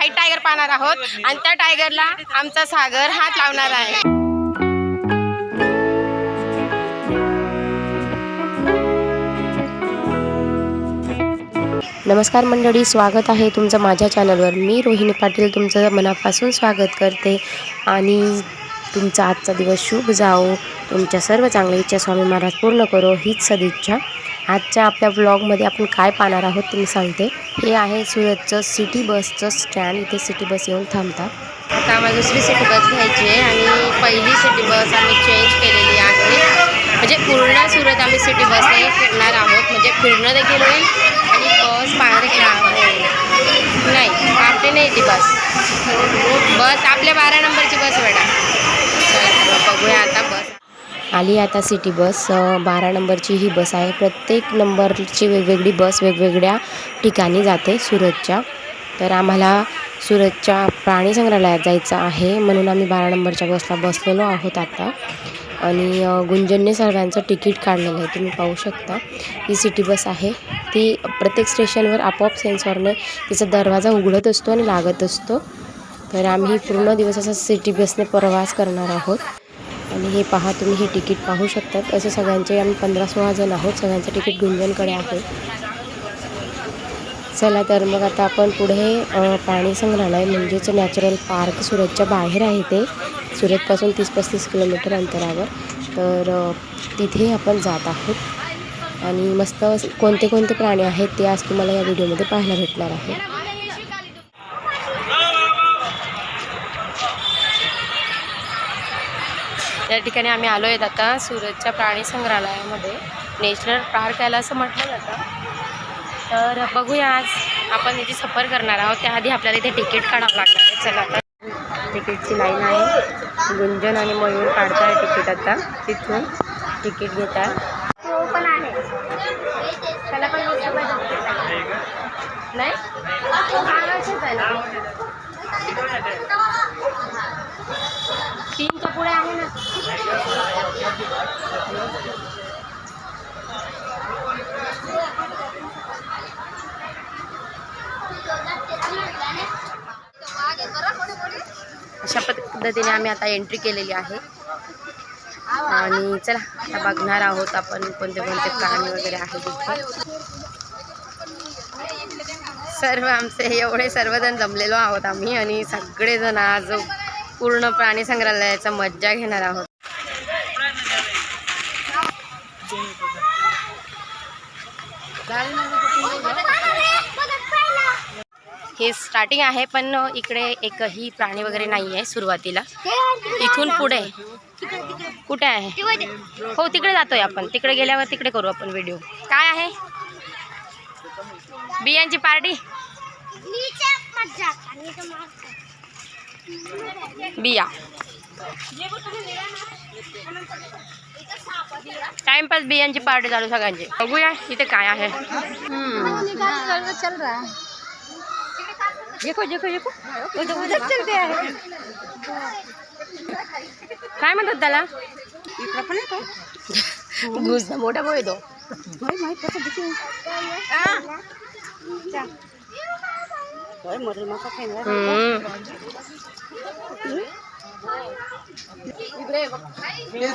White tiger पाहणार आहोत आणि त्या टायगरला आमचा सागर हात लावणार आहे. नमस्कार मंडळी, स्वागत आहे तुमचं माझ्या चॅनलवर. मी रोहिणी पाटील तुमचं मनापासून स्वागत करते आणि तुमचा आजचा दिवस शुभ जाओ. तुमच्या सर्व चांगल्या इच्छा स्वामी महाराज पूर्ण करो हीच सदिच्छा. आजच्या आपल्या व्लॉगमध्ये आपण काय पाहणार आहोत ते मी सांगते. हे आहे सुरतचं सिटी बसचं स्टँड. इथे सिटी बस येऊन थांबतात. आता आम्हाला दुसरी सिटी बस घ्यायची आहे आणि पहिली सिटी बस आम्ही चेंज केलेली आहे. म्हणजे पूर्ण सुरत आम्ही सिटी बसने फिरणार आहोत. म्हणजे फिरणं देखील होईल आणि बस पाहणार नाही आपली नाही ती बस आपल्या 12 नंबरची बस बेटा. बघूया आता बस आली. आता सिटी बस 12 नंबरची ही बस आहे. प्रत्येक नंबरची वेगवेगळी बस वेगवेगळ्या ठिकाणी जाते सुरतच्या. तर आम्हाला सुरतच्या प्राणी संग्रहालयात जायचं आहे म्हणून आम्ही 12 नंबरच्या बसला बसलेलो आहोत आता. आणि गुंजनने सर्वांचं तिकीट काढलेलं आहे, तुम्ही पाहू शकता. ही सिटी बस आहे. ती प्रत्येक स्टेशनवर आपोआप सेन्सॉरने तिचा दरवाजा उघडत असतो आणि लागत असतो. तर आम्ही पूर्ण दिवस असा सिटी बसने प्रवास करणार आहोत. आणि हे पहा तुम्ही, हे तिकीट पाहू शकतात. असे सगळ्यांचे आम्ही 15-16 जण आहोत. सगळ्यांचं तिकीट गुंजनकडे आहे. चला तर मग आता आपण पुढे प्राणी संग्रहालय म्हणजेच नॅचरल पार्क सुरतच्या बाहेर आहे. ते सुरतपासून 30-35 किलोमीटर अंतरावर. तर तिथे आपण जात आहोत आणि मस्त कोणते कोणते प्राणी आहेत ते आज तुम्हाला या व्हिडिओमध्ये पाहायला भेटणार आहे. या ठिकाणी आम्ही आलो आहेत आता सुरतच्या प्राणी संग्रहालयामध्ये. नॅशनल पार्क याला असं म्हटलं जातं. तर बघूया, आज आपण इथे सफर करणार आहोत. त्याआधी आपल्याला इथे तिकीट काढावं लागणार आहे. चला आता तिकीटची लाईन आहे. गुंजन आणि मयूर काढताय तिकीट. आता तिथून तिकीट घेतात. पण आहे त्याला पण नाही 3च्या पुढे आहे ना. अशा पद्धतीने आम्ही आता एंट्री केलेली आहे आणि चला आता बघणार आहोत आपण कोणते कोणते प्राणी वगैरे आहेत इथे. सर्व आमचे एवढे सर्वजण जमलेलो आहोत आम्ही आणि सगळेजण आज पूर्ण प्राणी संग्रहालयाचा मज्जा घेणार आहोत. हे स्टार्टिंग आहे पण इकडे एकही प्राणी वगैरे नाही आहे सुरुवातीला. इथून पुढे कुठे आहे? हो तिकडे जातोय आपण. तिकडे गेल्यावर तिकडे करू आपण व्हिडिओ. काय आहे? बियांची पार्टी. बिया टाइमपास बियांची पार्टी चालू सगळ्यांची. बघूया इथे काय आहे. काय म्हणतात त्याला? घुस मोठा बोय तो.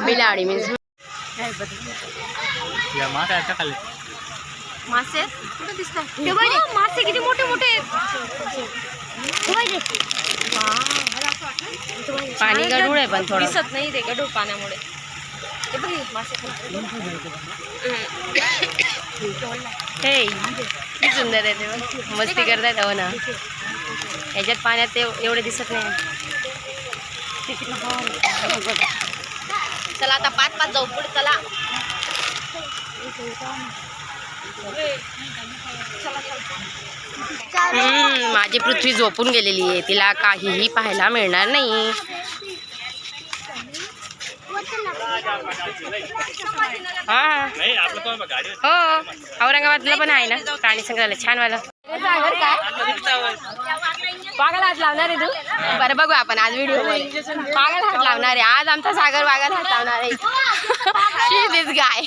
बिलाडी मीन्स मासे कुठे दिसतात? मासे किती मोठे मोठे. पाणी गढूळ आहे पण थोडं दिसत नाही. ते गढूळ पाण्यामुळे हे किती सुंदर आहे ते. मस्ती करतायत. हो ना, ह्याच्यात पाण्यात ते एवढे दिसत नाही. चला आता 5-5 जाऊ पुढे. चला माझी पृथ्वी झोपून गेलेली आहे. तिला काहीही पाहायला मिळणार नाही. हा हो, औरंगाबादला पण आहे ना प्राणी संग्रहालय छान वाला. वाघाला हात लावणार आहे तू? बरं बघू आपण आज व्हिडिओ मध्ये. वाघाला हात लावणार आहे आज आमचा सागर. वाघाला हात लावणार आहे. शी दिस गाय.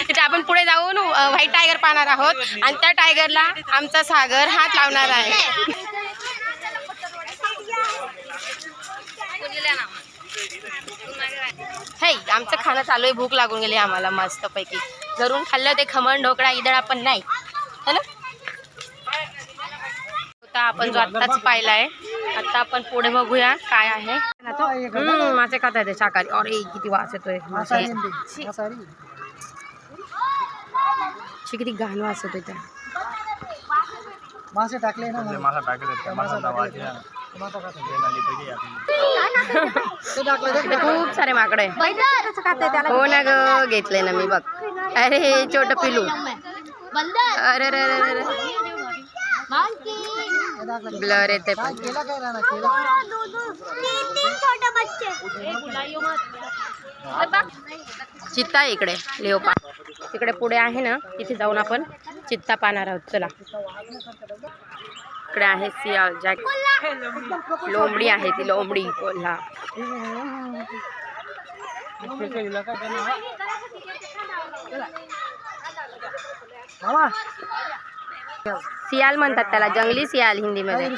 इथे आपण पुढे जाऊन व्हाईट टायगर पाहणार आहोत आणि त्या टायगरला आमचा सागर हात लावणार आहे. हे आमचं खाणं चालू आहे. भूक लागून गेली आम्हाला मस्तपैकी. घरून खाल्लं ते खमण ढोकळा इदळा पण नाही है ना. आता आपण जो आत्ताच पाहिलाय. आता आपण पुढे बघूया काय आहे. मासे खाता येते शाकाहारी. अरे किती वास येतोय. किती घाण वास येतोय त्या. मासे टाकले ना. खूप सारे माकडे. हो ना ग, घेतले ना मी बघ. अरे छोट पिलू. अरे अरे अरे ब्लर येते पण. चित्ता आहे इकडे. लेओपा तिकडे पुढे आहे ना. तिथे जाऊन आपण चित्ता पाहणार आहोत. चला. इकडे आहे सियाल जॅक. लोंबडी आहे ती. लोंबडी कोल्हा. सियाल म्हणतात त्याला. जंगली सियाल हिंदीमध्ये.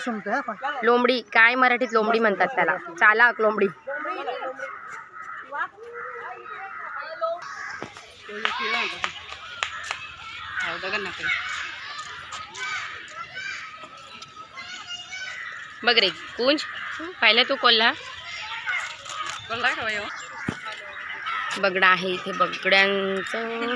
लोंबडी काय मराठीत लोंबडी म्हणतात त्याला. चालाक लोंबडी. बघ रे कुंज. पाहिलं तू कोल्हा. बगडा आहे इथे. बगड्यांचं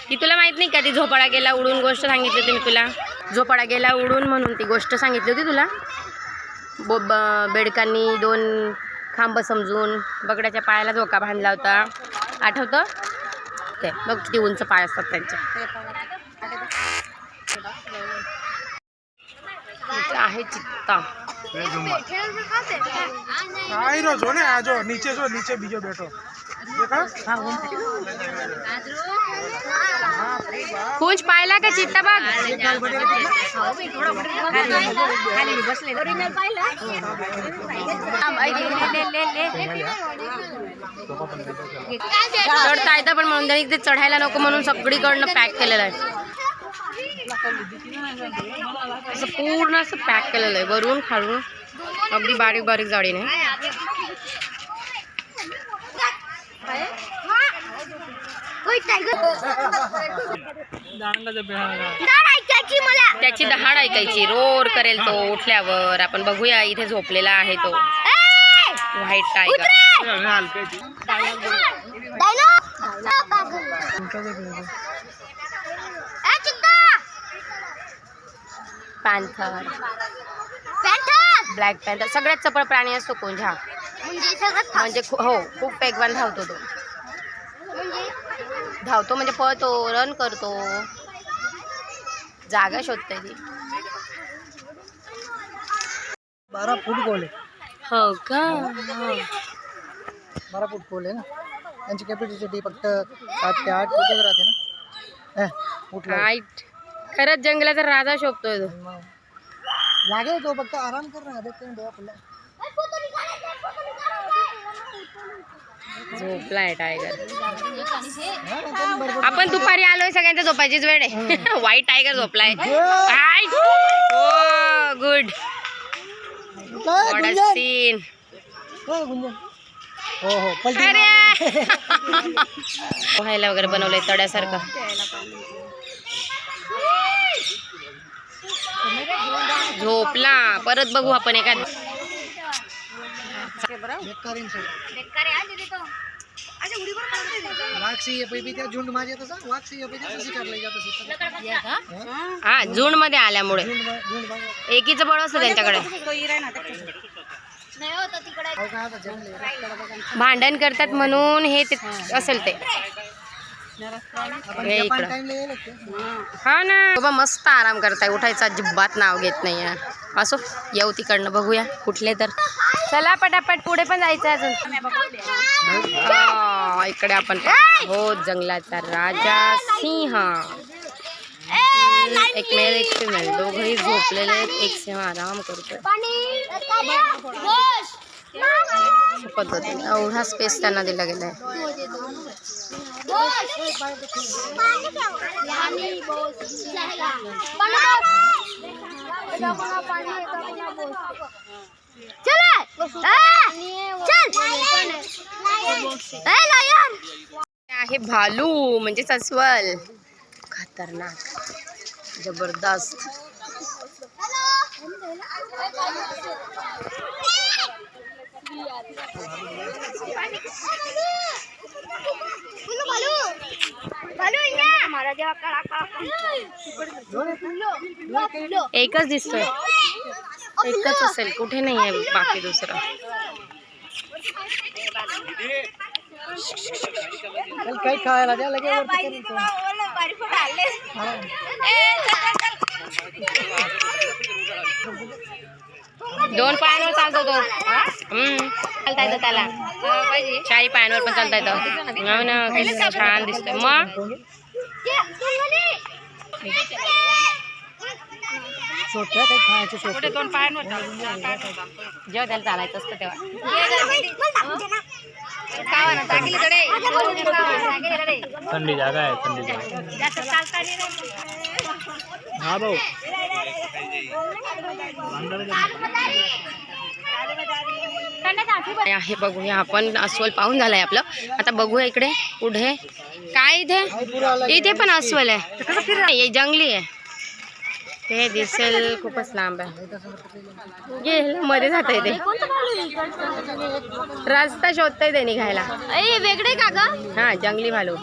ती तुला माहित नाही का. ती झोपाळा गेला उडून गोष्ट सांगितली होती मी तुला. झोपाळा गेला उडून म्हणून ती गोष्ट सांगितली होती तुला. बेडकांनी 2 खांब समजून बगड्याच्या पायाला झोका बांधला होता. आठवतं ते. बघ किती उंच पाय असतात त्यांच्या. आहे चित्ता. कुंज पाहिला का चित्ता बघ. चढता येतं पण म्हणून त्यांनी ते चढायला नको म्हणून सगळीकडनं पॅक केलेलं आहे. असं पूर्ण असं पॅक केलेलं आहे वरून खालून. अगदी बारीक बारीक जाळीने. त्याची दहाड ऐकायची. रोर करेल तो उठल्यावर. आपण बघूया. इथे झोपलेला आहे तो white tiger. Panther. Black panther सगळ्यात चपळ प्राणी असतो कुंज हा. म्हणजे हो खूप वेगवान धावतो तो. धावतो म्हणजे पळतो. रन करतो. जागा शोधते ती. 12 फूट गोल आहे. हो का. 12 फूट गोल आहे ना. त्यांची कॅपॅसिटी फक्त 7 ते 8 फूटच राहते ना. हाईट. खरंच जंगलाचा राजा शोभतोय तो. लागेल तो फक्त आराम कर. झोपलाय टायगर. आपण दुपारी आलोय. सगळ्यांच्या झोपायचीच वेळ आहे. व्हाईट टायगर झोपलाय. हो गुड. सीन. पोहायला वगैरे बनवलंय तड्यासारखं. झोपला. परत बघू आपण एखाद. हा झुंड मध्ये आल्यामुळे एकीचं बळ असतं त्यांच्याकडे. भांडण करतात म्हणून हे असेल ते. हा ना बाबा मस्त आराम करताय. उठायचा अजिबात नाव घेत नाही. असो येऊ तिकडनं बघूया कुठले तर. चला पटापट पुढे पण जायचं अजून. इकडे आपण हो जंगलाचा राजा सिंह. एक मेल एक फिमेल दोघंही झोपलेले आहेत. एक सिंह आराम करतोय. पद्धतीने एवढा स्पेस त्यांना दिला गेलाय. आहे भालू म्हणजेच अस्वल. खतरनाक, जबरदस्त. एकच दिसतोय, एकच असेल, कुठे नाही आहे बाकी दुसरं. काही खायला द्या लगे वरती दोन पायांवर चालतो तो. चालता येतं त्याला, चारी पायांवर पण चालता येतं. हो ना, किती छान दिसतोय. मग छोट्या काही खायचे छोटे दोन पायांवर जेव्हा त्याला चालायचं असतं तेव्हा. थंडी जागा आहे, थंडी जागा. हा भाऊ आहे. बघूया आपण, अस्वल पाहून झालंय आपलं. आता बघूया इकडे पुढे काय. इथे पण अस्वल आहे, जंगली आहे. ते दिसेल खूपच लांब आहे. गेलं मध्ये जात आहे ते, रस्ता शोधतय ते निघायला. वेगळे का ग? हा, जंगली भालू.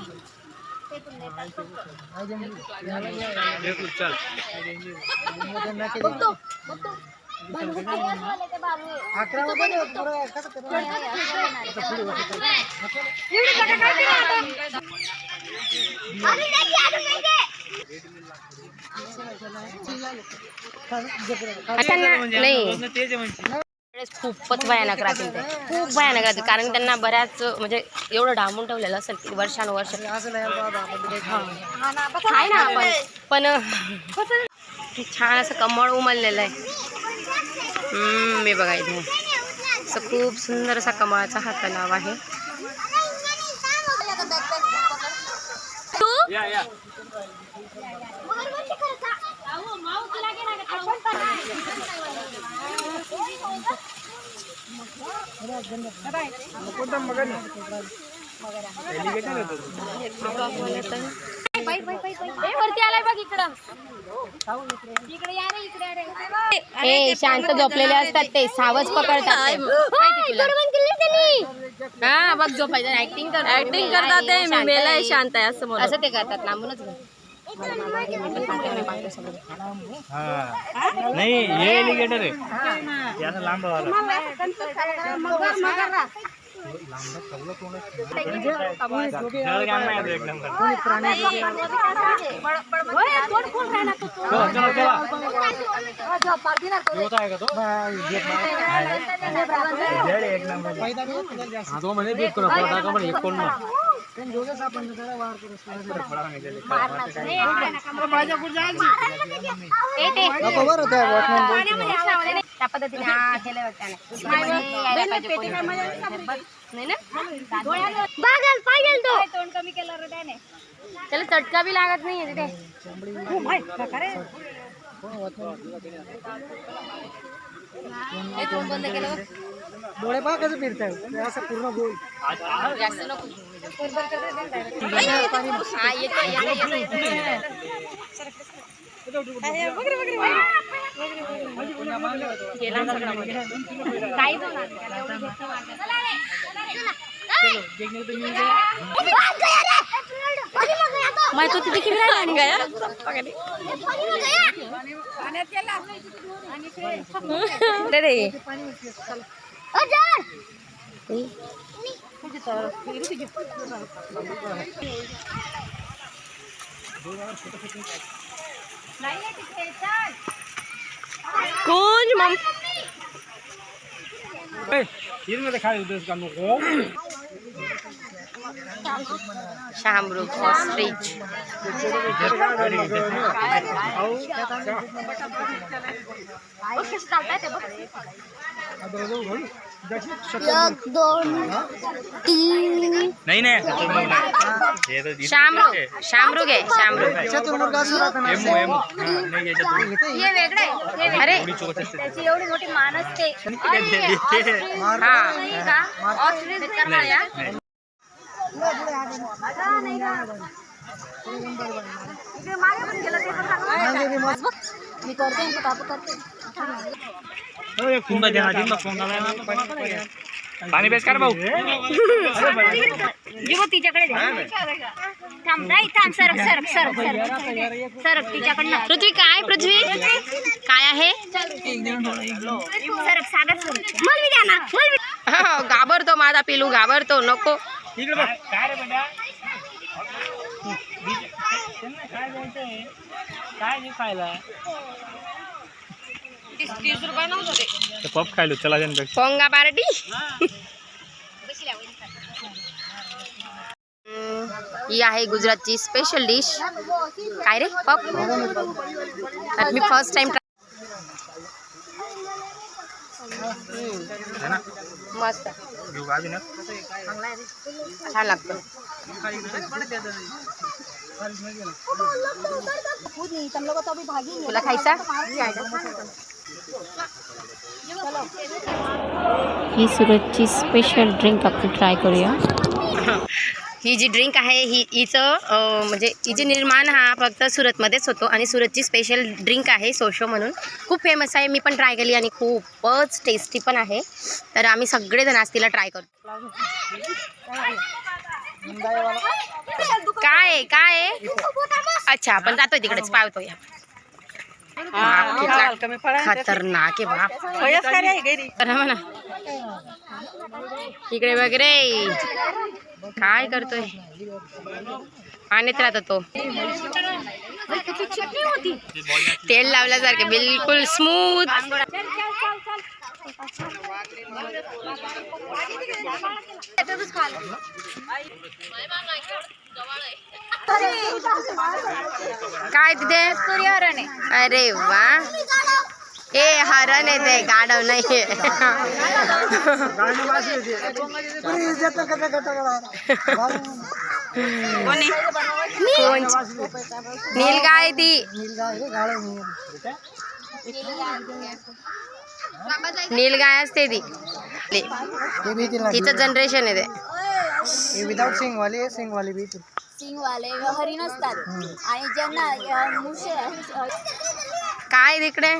खूपच भयानक राहतील ते, खूप भयानक राहतील. कारण त्यांना बऱ्याच म्हणजे एवढं डांबून ठेवलेलं असेल की वर्षानुवर्ष आहे ना आपण. पण छान असं कमळ उमललेलं आहे. मी बघा इथे असं खूप सुंदर असा कमळाचा हा तलाव आहे. शांत झोपलेले असतात ते, सावज पकडतात. हा बघ, झोपायचं. ऍक्टिंग करतात ते. मी मेलाय, शांत आहे असं ते करतात. लांबूनच नाही, हे एलिगेटर आहे, याचा लांब वाला. त्या पद्धतीने तोंड कमी केलं रे त्याने, त्याला चटका बी लागत नाहीये तिथे. तोंड बंद केलं, डोळे पहा कसं फिरताय असं पूर्ण गोल. जास्त नको. मैं तो तिथे किती राहिला गया कौन मम मध्ये खाली होते का नको. शामरुख ऑस्ट्रिच. एक दोन तीन नाही नाही हे तर दिसतं शामरुख शामरुख आहे शामरुख. चतुर्मुख असं राहतं ना. एमो एमो नाही याच्यात हे वेगळं आहे हे अरे थोडी चोच असते त्याची एवढी मोठी मान असते हा नाही का ऑस्ट्रिच करणार या इकडे मागे पण गेलं ते पण सांगू. मी करते ना कापू करते कुंभा द्या दिन फोन पाणी बेस कर भाऊ जीव तिच्याकडे दे. थांब नाही थांब सरक सरक सरक सरक सरक तिच्याकडनं पृथ्वी काय पृथ्वी काय आहे? सरक सागर सरक मला द्या ना मला घाबरतो माझा पिलू घाबरतो नको. इकडे बघ काय रे बेटा काय द्यायचंय काय नाही खायला 30 रुपये नव्हते पप खायलो चला जाऊन पोंगा पार्टी. ही आहे गुजरातची स्पेशल डिश. काय रे पप? मी फर्स्ट टाइम मस्त छान लागतं. तुला खायचा? ही सुरतची स्पेशल ड्रिंक आपण ट्राय करूया. ही जी ड्रिंक आहे हिचं म्हणजे हिचे निर्माण हा फक्त सुरतमध्येच होतो आणि सुरतची स्पेशल ड्रिंक आहे सोशो म्हणून. खूप फेमस आहे. मी पण ट्राय केली आणि खूपच टेस्टी पण आहे. तर आम्ही सगळेजण आज तिला ट्राय करतो. काय काय अच्छा आपण जातोय तिकडेच पावतोय. खतरनाक आहे बाप. म्हणा इकडे वगैरे काय करतोय पाण्यात राहतो तो. तेल लावल्यासारखे बिलकुल स्मूथ. काय तिथे सूर्यहरण आहे. अरे वा हे हरण आहे ते गाढव नाही. नील गाय ती नील गाय असते ती. तिचं जनरेशन आहे ते. विदाउट सिंग वाली सिंग वाली भी सिंगवाले हरिण असतात आणि ज्यांना मुसे काय तिकडे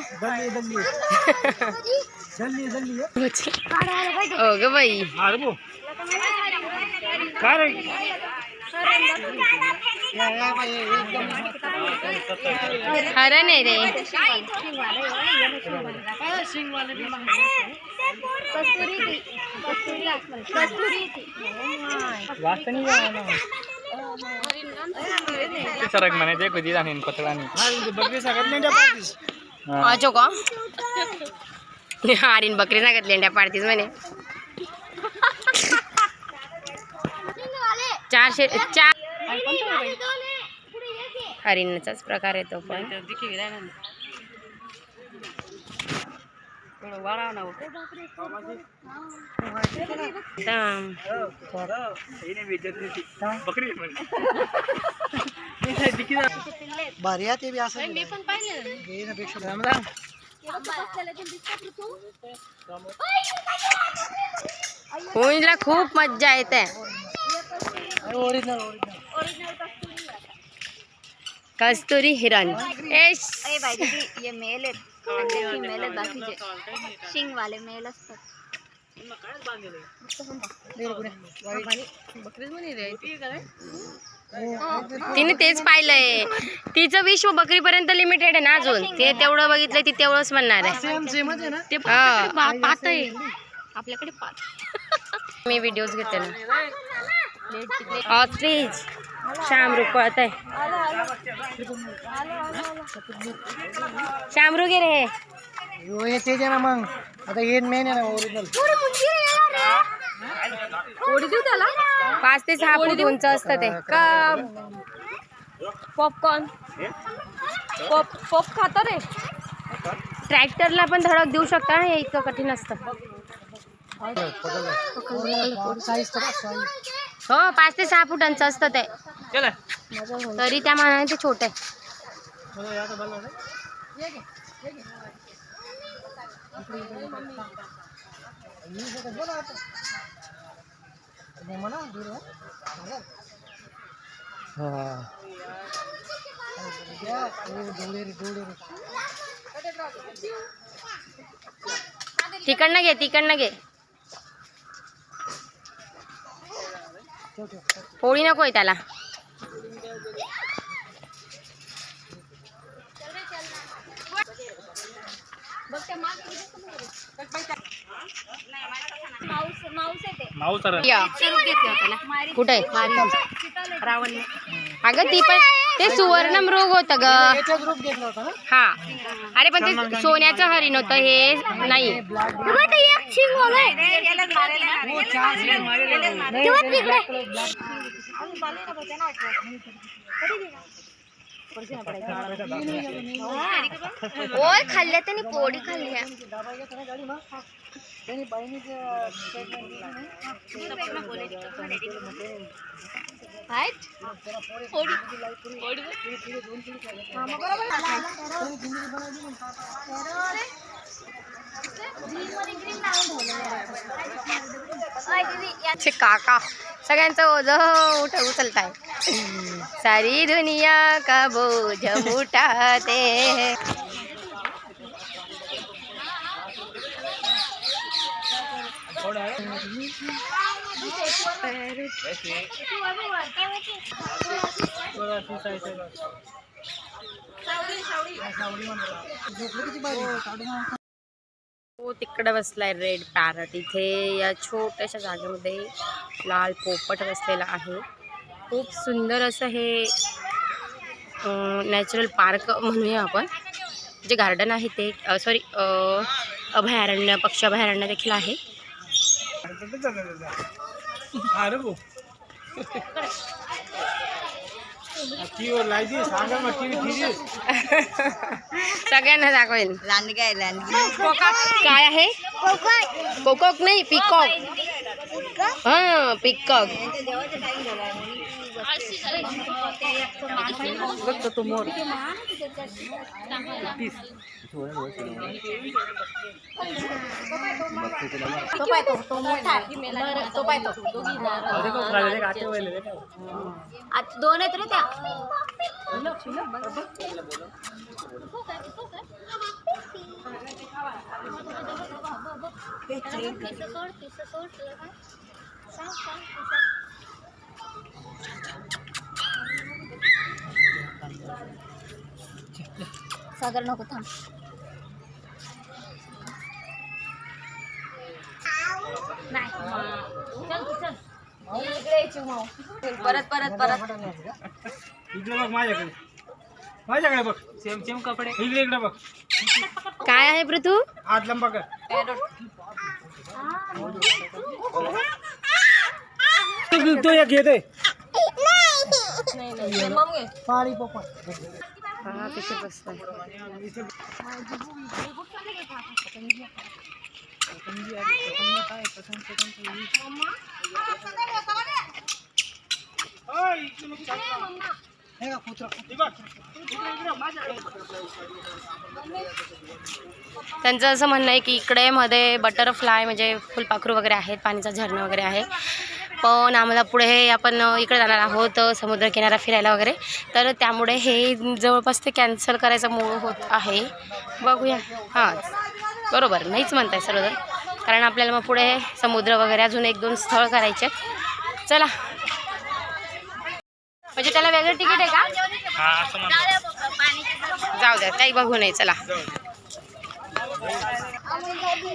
हो ग बाई. काय रे हरण आहे रे. सरक म्हणे ते कधी जाणे कोतळानी वाचो का हरीण बकरी सांगत लेंड्या पाडतीस म्हणे. 4 हरिणाचाच प्रकार येतो पण भारी आहे ते बी असं. मी पण पाहिलं. होळीला खूप मज्जा येते. ओरिजिनल कस्तुरी हिरण. ए बाई दीदी, ये मेल आहेत आणि ते फीमेल आहेत बाकीचे. शिंग वाले मेल असतात. तिने तेच पाहिलंय. तिचं विश्व बकरीपर्यंत लिमिटेड आहे ना अजून. ते तेवढं बघितलंय ती तेवढंच म्हणणार आहे. सेम सेमच आहे ना. ते पाहत आहे आपल्याकडे पाहत. मी व्हिडिओज घेते ना. ऑस्ट्रिच शामरुख पळत आहे. शामरुख आहे रे. हे तेज आहे ना. मग आता हे मेन आहे ना ओरिजिनल. पोळी देऊ त्याला 5 ते 6 फूट उंच असतं ते. का पॉपकॉर्न पॉप खाता रे. ट्रॅक्टरला पण धडक देऊ शकता, हे इतकं कठीण असतं. साईज तर साईज हो 5 ते 6 फुटांचं असतं ते, तरी त्या मानाने ते छोटे आहे. तिकडनं घे, तिकडनं घे. पोळी नकोय त्याला. या. कुठे अगं ती पण ते सुवर्ण मृग होतं ग. याच्यात रूप घेतला होता ना. हा अरे पण ते सोन्याचं हरिण होतं, हे नाही. ओय खाल्ल्या त्याने, पोळी खाल्ल्या. काका सगळ्यांचं ओझ उचलताय. सारी दुनिया का बोझ उठाते. हो तिकडे बसलाय रेड पॅरट. इथे या छोट्याशा जागेमध्ये लाल पोपट बसलेला आहे. खूप सुंदर असं हे नॅचरल पार्क म्हणूया आपण, जे गार्डन आहे ते सॉरी अभयारण्य, पक्षी अभयारण्य देखील आहे. सगळ्यांना दाखवेन. काय आहे? कोकॉक नाही, पिकॉक. हा पिकॉक. तो मोर दोन आहेत रे त्या. सागर नको थांब. परत परत परत इकडे बघ, माझ्याकडे बघ. सेम सेम कपडे. इकडे बघ. काय आहे पृथू? हात लंबा कर. तो एक येते. पाळी पोपट. हा तिथे बसलाय. हे का कुत्रा. त्यांचं असं म्हणणं आहे की इकडे मध्ये बटरफ्लाय म्हणजे फुलपाखरू वगैरे आहेत, पाण्याचा झरणं वगैरे आहे. पण आम्हाला पुढे आपण इकडे जाणार आहोत समुद्रकिनारा फिरायला वगैरे, तर त्यामुळे हे जवळपास ते कॅन्सल करायचा मूळ होत आहे. बघूया. हां बरोबर, नाहीच म्हणताय सर्व, कारण आपल्याला मग पुढे समुद्र वगैरे अजून 1-2 स्थळ करायचे. चला, म्हणजे त्याला वेगळं तिकीट आहे का? जाऊ द्या, काही बघू नये. चला,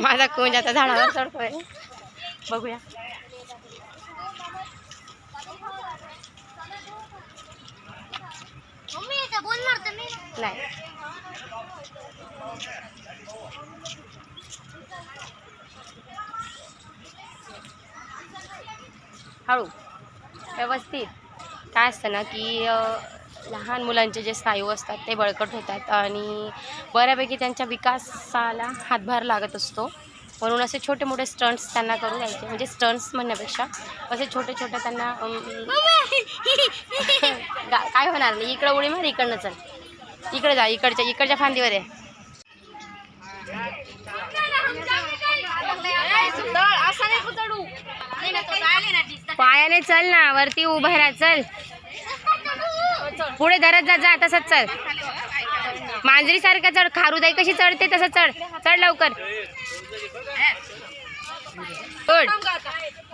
माझा कोण आता झाडावर चढतोय. बघूया. नाही हळू व्यवस्थित. काय असतं ना की लहान मुलांचे जे स्नायू असतात ते बळकट होतात आणि बऱ्यापैकी त्यांच्या विकासाला हातभार लागत असतो. म्हणून असे छोटे मोठे स्टंट्स त्यांना करू द्यायचे, म्हणजे स्टंट्स म्हणण्यापेक्षा असे छोटे छोटे त्यांना काय होणार नाही. इकडं उडी मार, इकडनं चल, इकडे जा, इकडच्या फांदीवर आहे. पायाने चल ना, वरती उभं राहा, चल पुढे धरत जा, जा तसंच चल. मांजरी सारखं चढ, खारुताई कशी चढते तसं चढ, चढ लवकर. Good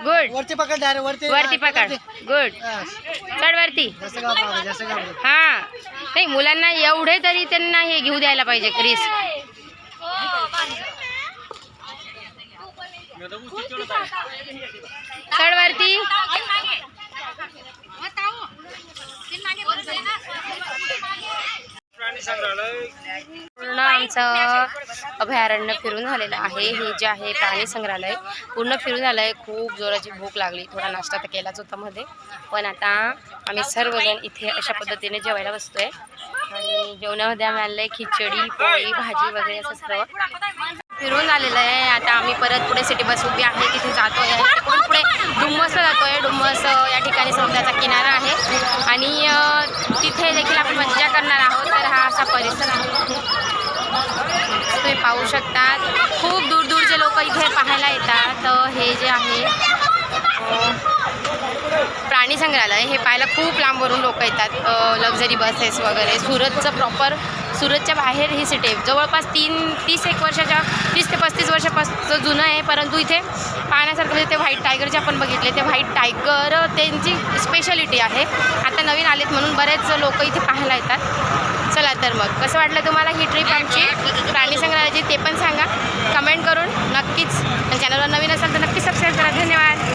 good. वरती पकड डायरेक्ट वरती. वरती पकड. गुड. चढ वरती. जसं का हा नाही, मुलांना एवढे तरी त्यांना हे घेऊ द्यायला पाहिजे रिस्क. चढ वरती. पूर्ण आमचं अभयारण्य फिरून झालेलं आहे. हे जे आहे प्राणी संग्रहालय पूर्ण फिरून झालं आहे. खूप जोराची भूक लागली, थोडा नाश्ता तर केलाच होता मध्ये, पण आता आम्ही सर्वजण इथे अशा पद्धतीने जेवायला बसतोय. आणि जेवणामध्ये आम्ही आणलं आहे खिचडी, पोळी, भाजी वगैरे असं सर्व फिरून आलेलं आहे. आता आम्ही परत पुढे सिटी बस उभी आहे तिथे जातो आहे. तिकडून पुढे डुम्मसला जातो आहे. डुम्मस या ठिकाणी समुद्राचा किनारा आहे आणि तिथे देखील आपण मज्जा करणार आहोत. तर हा असा परिसर आहे, तुम्ही पाहू शकतात. खूप दूरदूरचे लोक इथे पाहायला येतात. हे जे आहे प्राणी संग्रहालय हे पाहायला खूप लांबवरून लोक येतात. लक्झरी बसेस वगैरे. सुरतच्या बाहेर ही सिटी आहे. जवळपास 30 ते 35 वर्षापासून जुनं आहे, परंतु इथे पाहण्यासारखं म्हणजे ते व्हाईट टायगर जे आपण बघितले ते व्हाईट टायगर त्यांची स्पेशालिटी आहे. आता नवीन आलेत म्हणून बरेच लोक इथे पाहायला येतात. चला तर मग कसं वाटलं तुम्हाला ही ट्रिप आमची प्राणी संग्रहालयाची ते पण सांगा कमेंट करून. नक्कीच चॅनलवर नवीन असाल तर नक्कीच सबस्क्राईब करा. धन्यवाद.